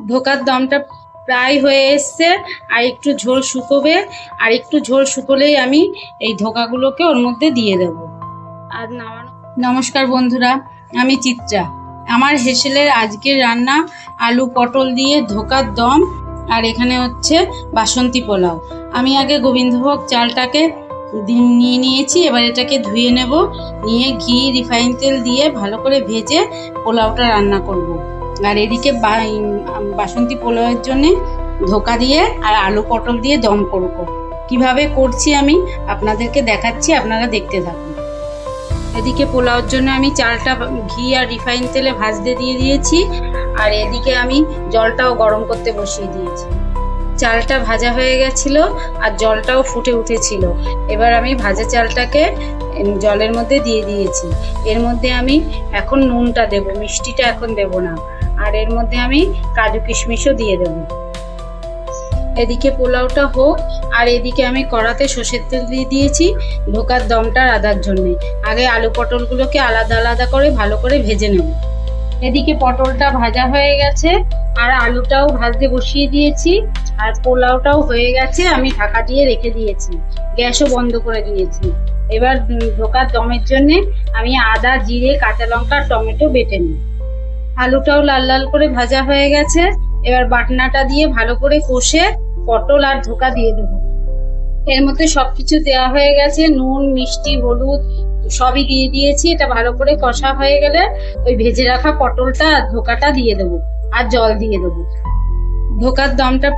ধোকার দমটা প্রায় হয়ে এসছে, আর একটু ঝোল শুকোবে, আর একটু ঝোল শুকোলেই আমি এই ধোকাগুলোকে ওর মধ্যে দিয়ে দেব। আর নমস্কার বন্ধুরা, আমি চিত্রা। আমার হেসেলের আজকের রান্না আলু পটল দিয়ে ধোকার দম, আর এখানে হচ্ছে বাসন্তী পোলাও। আমি আগে গোবিন্দভোগ চালটাকে নিয়ে নিয়েছি, এবার এটাকে ধুয়ে নেব, নিয়ে ঘি রিফাইন তেল দিয়ে ভালো করে ভেজে পোলাওটা রান্না করব। আর এদিকে বাসন্তী পোলাওয়ের জন্য ধোকা দিয়ে আর আলু পটল দিয়ে দম করব। কিভাবে করছি আমি আপনাদেরকে দেখাচ্ছি, আপনারা দেখতে থাকুন। এদিকে পোলাওর জন্য আমি চালটা ঘি আর রিফাইন তেলে ভাজতে দিয়ে দিয়েছি, আর এদিকে আমি জলটাও গরম করতে বসিয়ে দিয়েছি। চালটা ভাজা হয়ে গেছিল আর জলটাও ফুটে উঠেছিল। এবার আমি ভাজা চালটাকে জলের মধ্যে দিয়ে দিয়েছি। এর মধ্যে আমি এখন নুনটা দেব, মিষ্টিটা এখন দেব না। আর এর মধ্যে আমি কাজু কিশমিশও দিয়ে দেব। এদিকে পোলাওটা হোক, আর এদিকে আমি কড়াতে সর্ষের তেল দিয়ে দিয়েছি ধোকার দমটা রাঁধার জন্য। আগে আলু পটলগুলোকে আলাদা আলাদা করে ভালো করে ভেজে নেব। এদিকে পটলটা ভাজা হয়ে গেছে, আর আলুটাও ভাজতে বসিয়ে দিয়েছি, আর পোলাওটাও হয়ে গেছে। আমি ঢাকা দিয়ে রেখে দিয়েছি, গ্যাসও বন্ধ করে দিয়েছি। এবার ধোকার দমের জন্য আমি আদা, জিরে, কাঁচা লঙ্কা, টমেটো বেটে নিই। আলুটাও লাল লাল করে ভাজা হয়ে গেছে। এবার বাটনাটা দিয়ে ভালো করে কষে পটল আর ধোকা দিয়ে দেবো। এর মধ্যে সবকিছু দেওয়া হয়ে গেছে, নুন, মিষ্টি, হলুদ সবই দিয়ে দিয়েছি। এটা ভালো করে কষা হয়ে গেলে ওই ভেজে রাখা পটলটা আর ধোকাটা দিয়ে দেবো, আর জল দিয়ে দেবো। ধোকার দমটা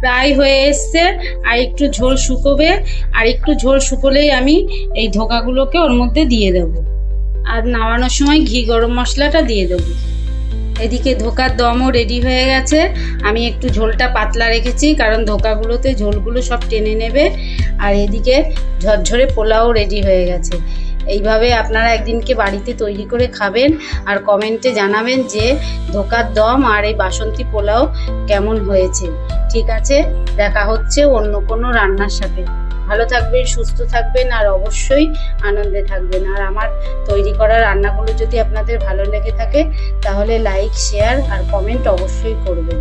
প্রায় হয়ে এসছে, আর একটু ঝোল শুকোবে, আর একটু ঝোল শুকোলেই আমি এই ধোকাগুলোকে ওর মধ্যে দিয়ে দেবো। আর নামানোর সময় ঘি গরম মশলাটা দিয়ে দেবো। এদিকে ধোকার দমও রেডি হয়ে গেছে। আমি একটু ঝোলটা পাতলা রেখেছি, কারণ ধোকাগুলোতে ঝোলগুলো সব টেনে নেবে। আর এদিকে ঝরঝরে পোলাও রেডি হয়ে গেছে। এইভাবে আপনারা একদিনকে বাড়িতে তৈরি করে খাবেন, আর কমেন্টে জানাবেন যে ধোকার দম আর এই বাসন্তী পোলাও কেমন হয়েছে। ঠিক আছে, দেখা হচ্ছে অন্য কোনো রান্নার সাথে। ভালো থাকবেন, সুস্থ থাকবেন, আর অবশ্যই আনন্দে থাকবেন। আর আমার তৈরি করা রান্নাগুলো যদি আপনাদের ভালো লেগে থাকে, তাহলে লাইক, শেয়ার আর কমেন্ট অবশ্যই করবেন।